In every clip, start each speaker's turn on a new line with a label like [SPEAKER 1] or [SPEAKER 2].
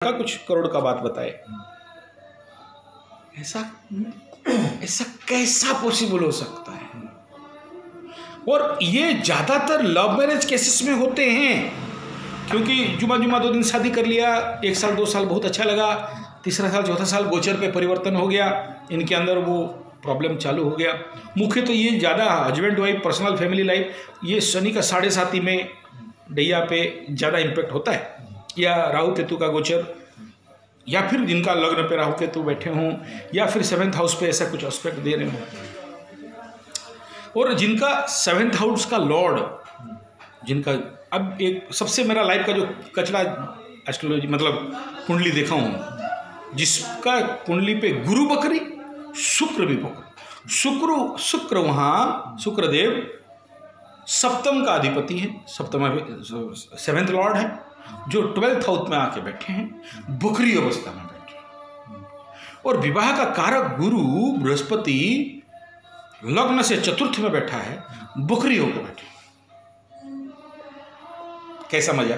[SPEAKER 1] का कुछ करोड़ का बात बताए। ऐसा ऐसा कैसा पॉसिबल हो सकता है? और ये ज़्यादातर लव मैरिज केसेस में होते हैं, क्योंकि जुमा 2 दिन शादी कर लिया, 1 साल 2 साल बहुत अच्छा लगा, तीसरा साल चौथा साल गोचर पे परिवर्तन हो गया, इनके अंदर वो प्रॉब्लम चालू हो गया। मुख्य तो ये ज़्यादा husband wife personal family life, ये शनि का 7.5 में डैया पे ज़्यादा इम्पेक्ट होता है, या राहु केतु का गोचर, या फिर जिनका लग्न पे राहु केतु बैठे हों, या फिर 7th हाउस पे ऐसा कुछ एस्पेक्ट दे रहे हों। और जिनका 7th हाउस का लॉर्ड, जिनका अब एक सबसे मेरा लाइफ का जो कचरा एस्ट्रोलॉजी मतलब कुंडली देखा हूँ, जिसका कुंडली पे गुरु बकरी शुक्र भी बकरी, शुक्र वहाँ शुक्रदेव सप्तम का अधिपति है, सप्तम 7th लॉर्ड है, जो 12th हाउस में आके बैठे हैं, बकरी अवस्था में बैठे हैं। और विवाह का कारक गुरु बृहस्पति लग्न से 4th में बैठा है, बकरी होकर बैठे। कैसा मजा?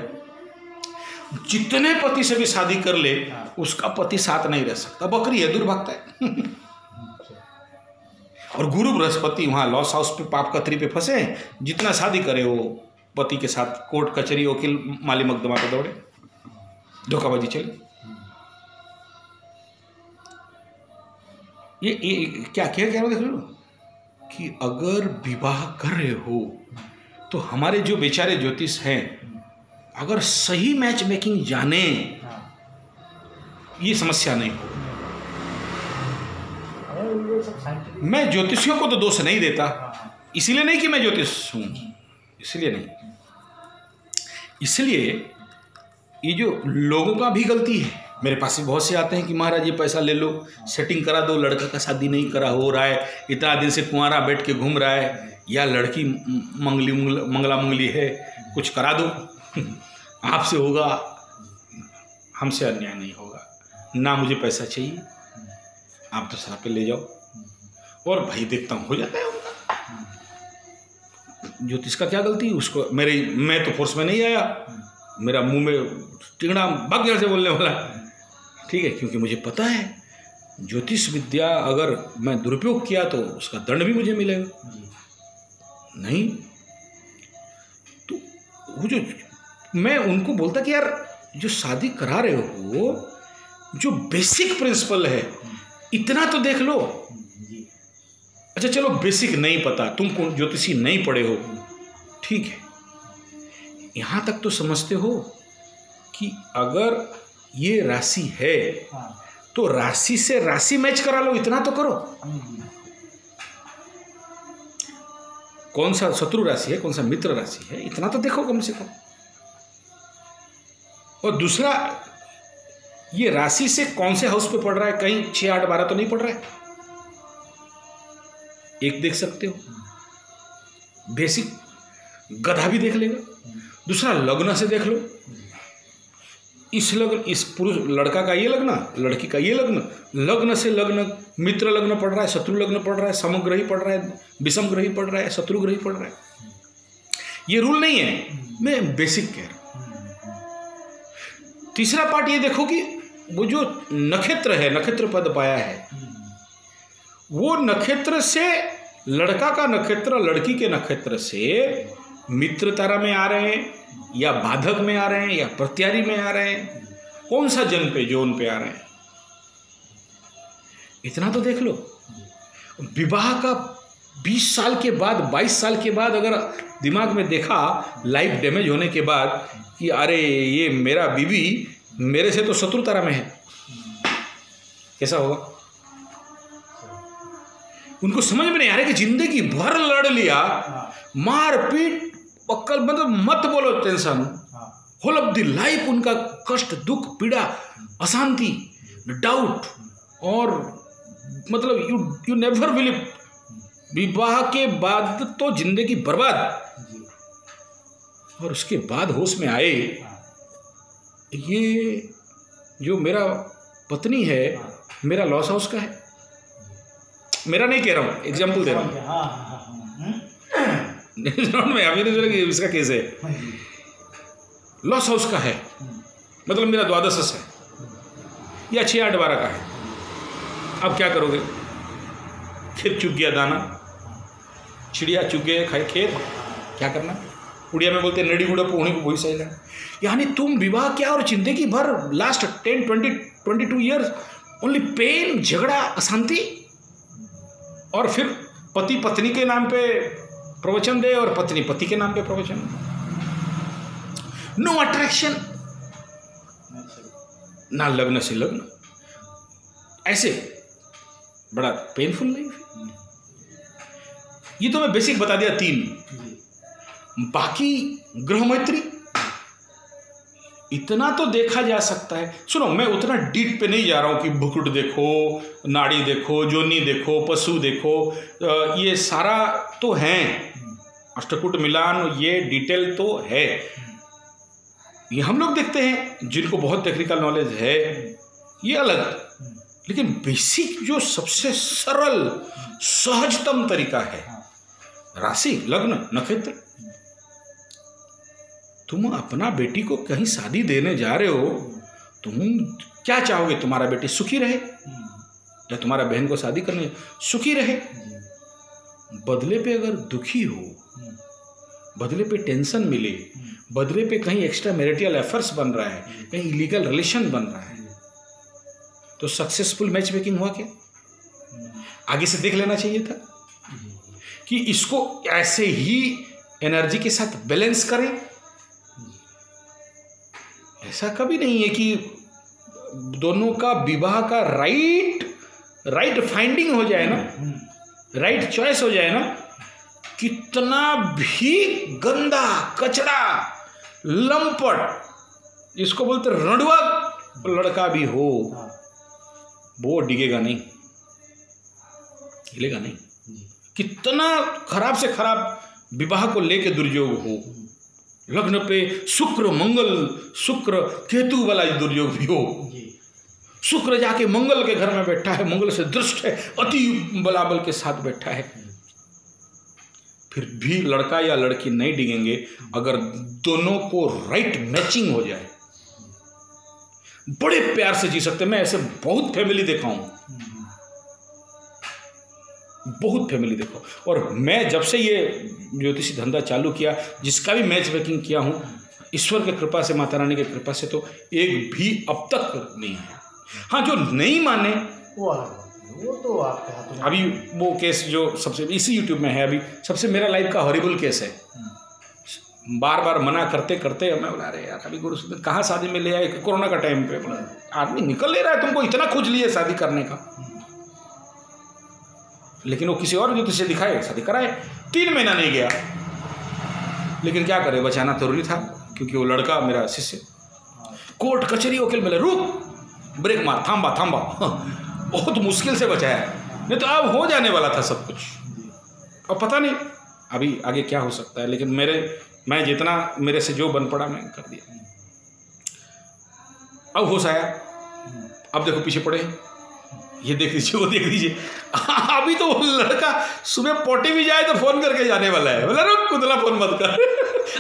[SPEAKER 1] जितने पति से भी शादी कर ले, उसका पति साथ नहीं रह सकता, बकरी है, दुर्भक्त है। और गुरु बृहस्पति वहां लॉस हाउस पे पाप कतरी पे फंसे, जितना शादी करे वो पति के साथ कोर्ट कचहरी वकील माली मकदमा पे दौड़े, धोखाबाजी चले। ये क्या कह रहे हो? देख रहे हो कि अगर विवाह कर रहे हो तो हमारे जो बेचारे ज्योतिष हैं, अगर सही मैच मेकिंग जाने, ये समस्या नहीं हो। मैं ज्योतिषियों को तो दोष नहीं देता, इसलिए नहीं कि मैं ज्योतिष हूं, इसलिए नहीं, इसलिए ये जो लोगों का भी गलती है। मेरे पास भी बहुत से आते हैं कि महाराज ये पैसा ले लो, सेटिंग करा दो, लड़का का शादी नहीं करा हो रहा है, इतना दिन से कुंवारा बैठ के घूम रहा है, या लड़की मंगला मंगली है, कुछ करा दो, आपसे होगा, हमसे अन्याय नहीं होगा, ना मुझे पैसा चाहिए, आप दूसरा पे ले जाओ। और भाई देखता हूँ हो जाता है उनका। ज्योतिष का क्या गलती? उसको मैं तो फोर्स में नहीं आया, मेरा मुंह में टिंगड़ा भाग्य से बोलने वाला, ठीक है, क्योंकि मुझे पता है ज्योतिष विद्या अगर मैं दुरुपयोग किया तो उसका दंड भी मुझे मिलेगा। नहीं तो वो जो मैं उनको बोलता कि यार जो शादी करा रहे हो, जो बेसिक प्रिंसिपल है इतना तो देख लो। अच्छा चलो बेसिक नहीं पता, तुम ज्योतिषी नहीं पढ़े हो, ठीक है, यहां तक तो समझते हो कि अगर ये राशि है तो राशि से राशि मैच करा लो, इतना तो करो। कौन सा शत्रु राशि है, कौन सा मित्र राशि है, इतना तो देखो कम से कम। और दूसरा, ये राशि से कौन से हाउस पे पड़ रहा है, कहीं 6, 8, 12 तो नहीं पड़ रहा है, एक देख सकते हो, बेसिक गधा भी देख लेगा। दूसरा, लग्न से देख लो, इस पुरुष लड़का का ये लग्न, लड़की का ये लग्न, लग्न से लग्न, मित्र लग्न पड़ रहा है, शत्रु लग्न पड़ रहा है, समग्रही पड़ रहा है, विषम ग्रही पड़ रहा है, शत्रुग्रही पड़ रहा है। ये रूल नहीं है, मैं बेसिक कह रहा हूं। तीसरा पार्ट ये देखो कि वो जो नक्षत्र है, नक्षत्र पद पाया है, वो नक्षत्र से लड़का का नक्षत्र लड़की के नक्षत्र से मित्र तारा में आ रहे हैं, या बाधक में आ रहे हैं, या प्रत्यारी में आ रहे हैं, कौन सा जन पे जोन पे आ रहे हैं, इतना तो देख लो। विवाह का 20 साल के बाद, 22 साल के बाद अगर दिमाग में देखा लाइफ डैमेज होने के बाद कि अरे ये मेरा बीवी मेरे से तो शत्रु तारा में है, कैसा होगा? उनको समझ में नहीं आ रहा कि जिंदगी भर लड़ लिया, मार पीट पक्कल, मतलब मत बोलो tension, whole of the life उनका कष्ट, दुख, पीड़ा, अशांति, डाउट, और मतलब यू नेवर बिलीव, विवाह के बाद तो जिंदगी बर्बाद। और उसके बाद होश में आए, ये जो मेरा पत्नी है, मेरा लॉस हाउस का है, मेरा नहीं कह रहा हूँ, एग्जाम्पल दे रहा हूँ, में अभी नहीं कि इसका केस है, लॉस हाउस का है, मतलब मेरा द्वादश है, या 6 8 12 का है। अब क्या करोगे? खेत चुग गया दाना, चिड़िया चुग गए खाए खेत, क्या करना? उड़िया में बोलते नड़ी गुड़ा पोहणी को वही सही लगा। यानी तुम विवाह क्या और जिंदगी भर लास्ट 10 20 22 ईयर्स ओनली पेन, झगड़ा, अशांति, और फिर पति पत्नी के नाम पे प्रवचन दे और पत्नी पति के नाम पे प्रवचन। नो अट्रैक्शन, ना लग्न से लग्न, ऐसे बड़ा पेनफुल लाइफ। ये तो मैं बेसिक बता दिया 3। बाकी ग्रह मैत्री इतना तो देखा जा सकता है। सुनो, मैं उतना डीप पे नहीं जा रहा हूं कि भुकुट देखो, नाड़ी देखो, जोनी देखो, पशु देखो, ये सारा तो है, अष्टकूट मिलान, ये डिटेल तो है, ये हम लोग देखते हैं जिनको बहुत टेक्निकल नॉलेज है, ये अलग। लेकिन बेसिक जो सबसे सरल सहजतम तरीका है, राशि, लग्न, नक्षत्र। तुम अपना बेटी को कहीं शादी देने जा रहे हो, तुम क्या चाहोगे? तुम्हारा बेटी सुखी रहे, या तुम्हारा बहन को शादी करने सुखी रहे? बदले पे अगर दुखी हो, बदले पे टेंशन मिले, बदले पे कहीं एक्स्ट्रा मैरिटल अफेयर्स बन रहा है, कहीं इलीगल रिलेशन बन रहा है, तो सक्सेसफुल मैच मेकिंग हुआ क्या? आगे से देख लेना चाहिए था कि इसको ऐसे ही एनर्जी के साथ बैलेंस करें। ऐसा कभी नहीं है कि दोनों का विवाह का राइट फाइंडिंग हो जाए ना, राइट चॉइस हो जाए ना, कितना भी गंदा कचड़ा लंपट, जिसको बोलते रणुआ लड़का भी हो, वो डिगेगा नहीं, हिलेगा नहीं। कितना खराब से खराब विवाह को लेके दुर्योग हो, लग्न पे शुक्र मंगल, शुक्र केतु वाला दुर्योग भी हो, शुक्र जाके मंगल के घर में बैठा है, मंगल से दृष्ट है, अति बलाबल के साथ बैठा है, फिर भी लड़का या लड़की नहीं डिगेंगे अगर दोनों को राइट मैचिंग हो जाए। बड़े प्यार से जी सकते। मैं ऐसे बहुत फैमिली देखा हूं, बहुत फैमिली देखो। और मैं जब से ये ज्योतिषी धंधा चालू किया, जिसका भी मैच मेकिंग किया हूँ, ईश्वर की कृपा से, माता रानी की कृपा से, तो एक भी अब तक नहीं है। हाँ, जो नहीं माने
[SPEAKER 2] वो तो आपके हाथ में।
[SPEAKER 1] अभी वो केस जो सबसे इसी यूट्यूब में है, अभी सबसे मेरा लाइफ का हॉरिबल केस है। बार बार मना करते करते मैं बोला, अरे यार अभी गुरु कहाँ शादी में ले आए, कोरोना का टाइम पे, बोला आदमी निकल ले रहा है, तुमको इतना खोज लिए शादी करने का। लेकिन वो किसी और ज्योतिष से दिखाए, शादी कराए, 3 महीना नहीं गया। लेकिन क्या करे, बचाना जरूरी था, क्योंकि वो लड़का मेरा शिष्य। कोर्ट कचहरी वकील मिले, रुक, ब्रेक मार, थांबा थांबा, बहुत मुश्किल से बचाया, नहीं तो अब हो जाने वाला था सब कुछ। और पता नहीं अभी आगे क्या हो सकता है, लेकिन मैं जितना मेरे से जो बन पड़ा मैं कर दिया। अब होश आया, अब देखो पीछे पड़े, ये देख लीजिए, वो देख लीजिए। अभी तो वो लड़का सुबह पोटी भी जाए तो फोन करके जाने वाला है, बोला रुक कुतला फोन मत कर,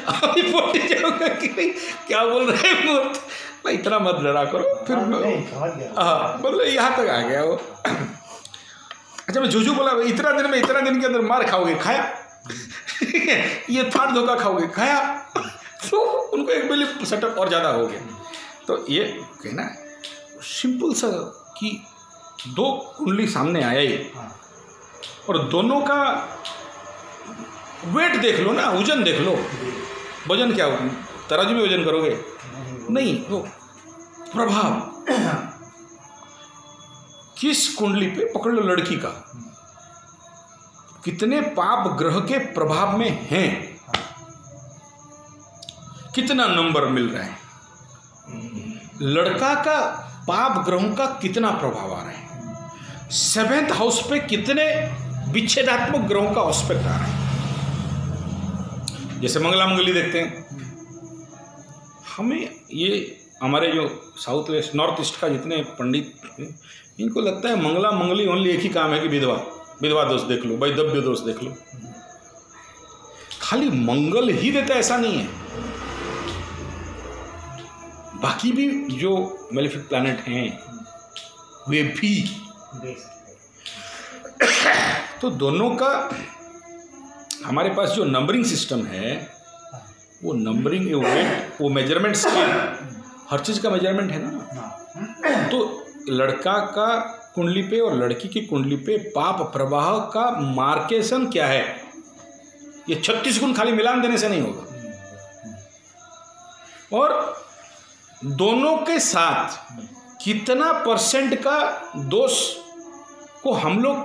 [SPEAKER 1] अभी पोटी जाऊंगा कि नहीं, क्या बोल रहे हैं मूर्त, भाई इतना मत डरा करो। फिर हाँ, मतलब यहाँ तक आ गया वो। अच्छा, मैं जूझू बोला, इतना दिन के अंदर मार खाओगे, खाया। ये फाड़ धोखा खाओगे, खाया। तो उनको एक बिल्ली सेटअप और ज़्यादा हो गया। तो ये कहना है सिंपल सा कि 2 कुंडली सामने आया ही, और दोनों का वेट देख लो ना, वजन देख लो। वजन क्या, तराजू में वजन करोगे नहीं, वो प्रभाव किस कुंडली पे पकड़ लो, लड़की का कितने पाप ग्रह के प्रभाव में हैं, कितना नंबर मिल रहा है, लड़का का पाप ग्रहों का कितना प्रभाव आ रहा है, 7th हाउस पे कितने विच्छेदात्मक ग्रहों का ऑस्पेक्ट आ रहा है। जैसे मंगला मंगली देखते हैं, हमें ये हमारे जो साउथ वेस्ट नॉर्थ ईस्ट का जितने पंडित, इनको लगता है मंगला मंगली ओनली एक ही काम है कि विधवा दोष देख लो, वैधव्य दोष देख लो। खाली मंगल ही देता ऐसा नहीं है, बाकी भी जो मेलेफिक प्लैनेट हैं वे भी। तो दोनों का हमारे पास जो नंबरिंग सिस्टम है, वो नंबरिंग वेट, वो मेजरमेंट स्केल, हर चीज़ का मेजरमेंट है ना। तो लड़का का कुंडली पे और लड़की की कुंडली पे पाप प्रवाह का मार्केशन क्या है, ये 36 गुण खाली मिलान देने से नहीं होगा। और दोनों के साथ कितना % का दोष को हम लोग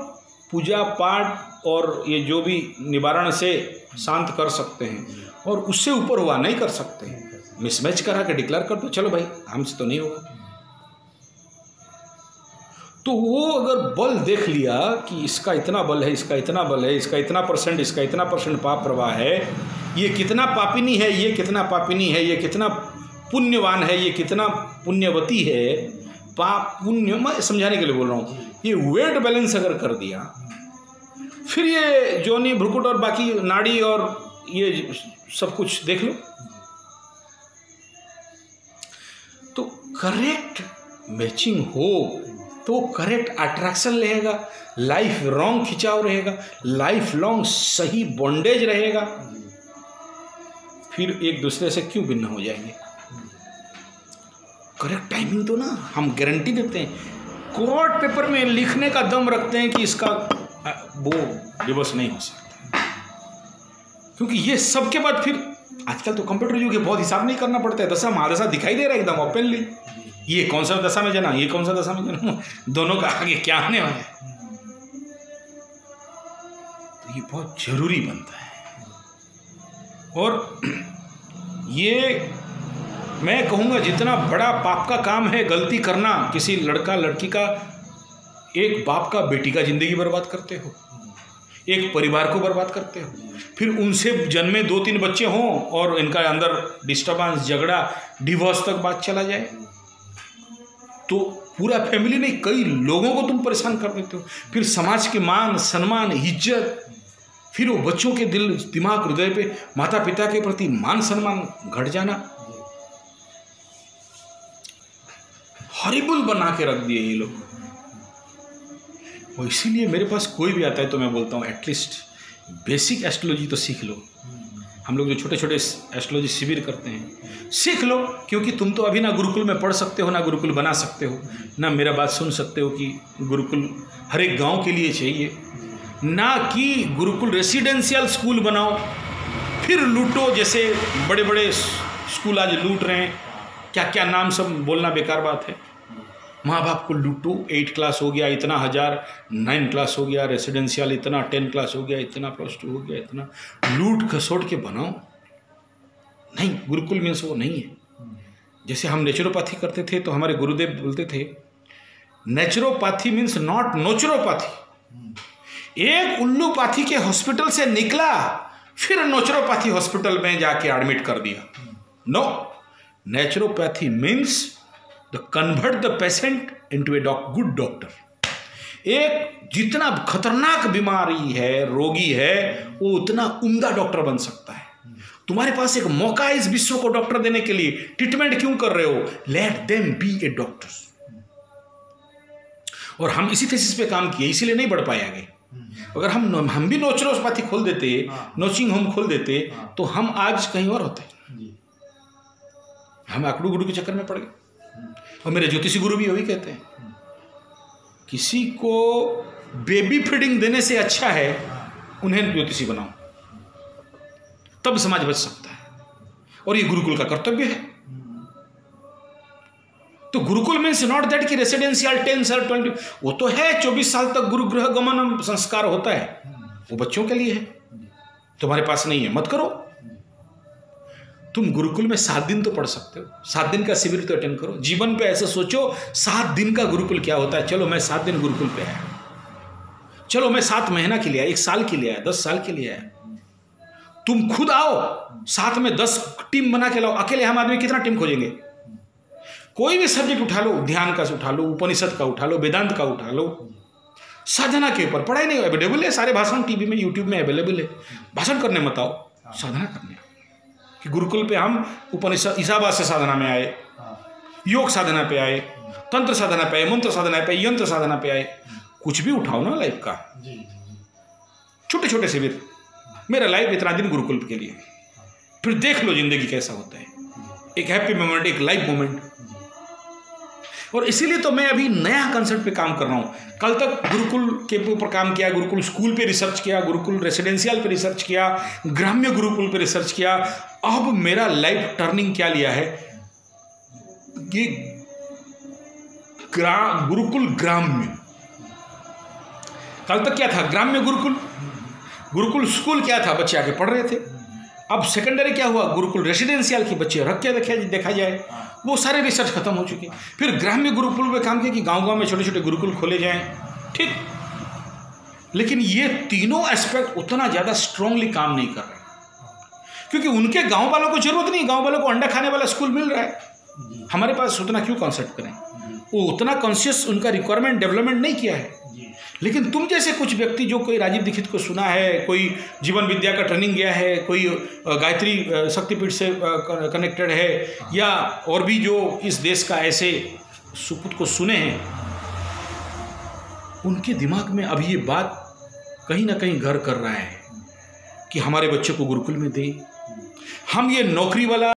[SPEAKER 1] पूजा पाठ और ये जो भी निवारण से शांत कर सकते हैं, और उससे ऊपर हुआ नहीं कर सकते। मिसमैच करा के डिक्लेयर कर दो, चलो भाई हमसे तो नहीं होगा। तो वो अगर बल देख लिया कि इसका इतना बल है, इसका इतना बल है, इसका इतना %, इसका इतना % पाप प्रवाह है, ये कितना पापिनी है, ये कितना पापिनी है, ये कितना पुण्यवान है, ये कितना पुण्यवती है, पाप पुण्य, मैं समझाने के लिए बोल रहा हूँ। ये वेट बैलेंस अगर कर दिया, फिर ये जोनी भ्रुकुट और बाकी नाड़ी और ये सब कुछ देख लो, तो करेक्ट मैचिंग हो तो करेक्ट अट्रैक्शन रहेगा, लाइफ लॉन्ग खिंचाव रहेगा, लाइफ लॉन्ग सही बॉन्डेज रहेगा। फिर एक दूसरे से क्यों भिन्न हो जाएंगे? करेक्ट टाइमिंग तो ना हम गारंटी देते हैं, कोर्ट पेपर में लिखने का दम रखते हैं कि इसका वो डिवोर्स नहीं हो सकता, क्योंकि ये सब के बाद फिर आजकल तो कंप्यूटर युग है, बहुत हिसाब नहीं करना पड़ता है। दशा महादशा दिखाई दे रहा है एकदम ओपनली, ये कौन सा दशा में जना, ये कौन सा दशा में जना, दोनों का आगे क्या आने वाला है। तो ये बहुत जरूरी बनता है। और ये मैं कहूँगा जितना बड़ा पाप का काम है गलती करना, किसी लड़का लड़की का, एक बाप का बेटी का जिंदगी बर्बाद करते हो, एक परिवार को बर्बाद करते हो, फिर उनसे जन्मे 2-3 बच्चे हों और इनका अंदर डिस्टर्बेंस, झगड़ा, डिवोर्स तक बात चला जाए, तो पूरा फैमिली नहीं, कई लोगों को तुम परेशान कर देते हो। फिर समाज के मान सम्मान इज्जत, फिर वो बच्चों के दिल दिमाग हृदय पे माता पिता के प्रति मान सम्मान घट जाना, हॉरिबल बना के रख दिए ये लोग। और इसीलिए मेरे पास कोई भी आता है तो मैं बोलता हूँ एटलीस्ट बेसिक एस्ट्रोलॉजी तो सीख लो। हम लोग जो छोटे छोटे एस्ट्रोलॉजी शिविर करते हैं, सीख लो, क्योंकि तुम तो अभी ना गुरुकुल में पढ़ सकते हो, ना गुरुकुल बना सकते हो, ना मेरा बात सुन सकते हो कि गुरुकुल हर एक गांव के लिए चाहिए, ना कि गुरुकुल रेसिडेंशियल स्कूल बनाओ फिर लूटो, जैसे बड़े बड़े स्कूल आज लूट रहे हैं, क्या क्या नाम सब बोलना बेकार बात है। माँ बाप को लूटो, 8 क्लास हो गया इतना 1000, 9 क्लास हो गया रेसिडेंशियल इतना, 10 क्लास हो गया इतना, +2 हो गया इतना, लूट खसोट के बनाओ। नहीं, गुरुकुल मीन्स वो नहीं है। जैसे हम नेचुरोपैथी करते थे तो हमारे गुरुदेव बोलते थे नेचुरोपैथी मीन्स नॉट नोचुरोपैथी। एक उल्लूपैथी के हॉस्पिटल से निकला फिर नेचुरोपैथी हॉस्पिटल में जाके एडमिट कर दिया। No, naturopathy means the convert the patient into a good doctor. एक जितना खतरनाक बीमारी है, रोगी है, वो उतना उम्दा डॉक्टर बन सकता है। तुम्हारे पास एक मौका है इस विश्व को डॉक्टर देने के लिए, ट्रीटमेंट क्यों कर रहे हो? Let them be A doctor. और हम इसी थीसिस पे काम किए, इसीलिए नहीं बढ़ पाए आगे। अगर हम भी नेचुरोपैथी खोल देते, नर्सिंग होम खोल देते, तो हम आज कहीं और होते। हम आकड़ू गुरु के चक्कर में पड़ गए। और मेरे ज्योतिषी गुरु भी वही कहते हैं, किसी को बेबी फीडिंग देने से अच्छा है उन्हें ज्योतिषी बनाओ, तब समाज बच सकता है। और ये गुरुकुल का कर्तव्य है। तो गुरुकुल मीन्स नॉट दैट कि रेसिडेंशियल 10 साल 20, वो तो है 24 साल तक गुरुगृह गमन संस्कार होता है, वो बच्चों के लिए है। तुम्हारे पास नहीं है, मत करो। तुम गुरुकुल में 7 दिन तो पढ़ सकते हो, 7 दिन का शिविर तो अटेंड करो। जीवन पे ऐसे सोचो 7 दिन का गुरुकुल क्या होता है। चलो मैं 7 दिन गुरुकुल पे आया, चलो मैं 7 महीना के लिए आया, 1 साल के लिए आया, 10 साल के लिए आया। तुम खुद आओ, साथ में 10 टीम बना के लाओ। अकेले हम आदमी कितना टीम खोजेंगे? कोई भी सब्जेक्ट उठा लो, ध्यान का उठा लो, उपनिषद का उठा लो, वेदांत का उठा लो, साधना के ऊपर पढ़ाई नहीं अवेलेबल है, सारे भाषण टीवी में यूट्यूब में अवेलेबल है। भाषण करने मत आओ, साधना करने। कि गुरुकुल पे हम उपनिषद ईसावास से साधना में आए, योग साधना पे आए, तंत्र साधना पे आए, मंत्र साधना पे आए, यंत्र साधना पे आए, कुछ भी उठाओ ना लाइफ का, छोटे छोटे शिविर। मेरा लाइफ इतना दिन गुरुकुल के लिए, फिर देख लो जिंदगी कैसा होता है, एक हैप्पी मोमेंट, एक लाइफ मोमेंट। और इसीलिए तो मैं अभी नया कंसेप्ट पे काम कर रहा हूँ। कल तक गुरुकुल के ऊपर काम किया, गुरुकुल स्कूल पे रिसर्च किया, गुरुकुल रेसिडेंशियल पे रिसर्च किया, ग्राम्य गुरुकुल पे रिसर्च किया। अब मेरा लाइफ टर्निंग क्या लिया है कि गुरुकुल ग्राम्य। कल तक क्या था, ग्राम्य गुरुकुल, गुरुकुल स्कूल क्या था, बच्चे आके पढ़ रहे थे। अब सेकेंडरी क्या हुआ, गुरुकुल रेसिडेंशियल की बच्चे रख के देखा जाए, वो सारे रिसर्च खत्म हो चुके। फिर ग्राम्य गुरुकुल पे काम किया कि गांव-गांव में छोटे छोटे गुरुकुल खोले जाएं, ठीक। लेकिन ये तीनों एस्पेक्ट उतना ज़्यादा स्ट्रांगली काम नहीं कर रहे, क्योंकि उनके गांव वालों को जरूरत नहीं, गांव वालों को अंडा खाने वाला स्कूल मिल रहा है। हमारे पास उतना क्यों कॉन्सेप्ट करें, वो उतना कॉन्शियस उनका रिक्वायरमेंट डेवलपमेंट नहीं किया है। लेकिन तुम जैसे कुछ व्यक्ति जो कोई राजीव दीक्षित को सुना है, कोई जीवन विद्या का ट्रेनिंग गया है, कोई गायत्री शक्तिपीठ से कनेक्टेड है, या और भी जो इस देश का ऐसे सुपुत को सुने हैं, उनके दिमाग में अभी ये बात कहीं ना कहीं घर कर रहा है कि हमारे बच्चे को गुरुकुल में दें। हम ये नौकरी वाला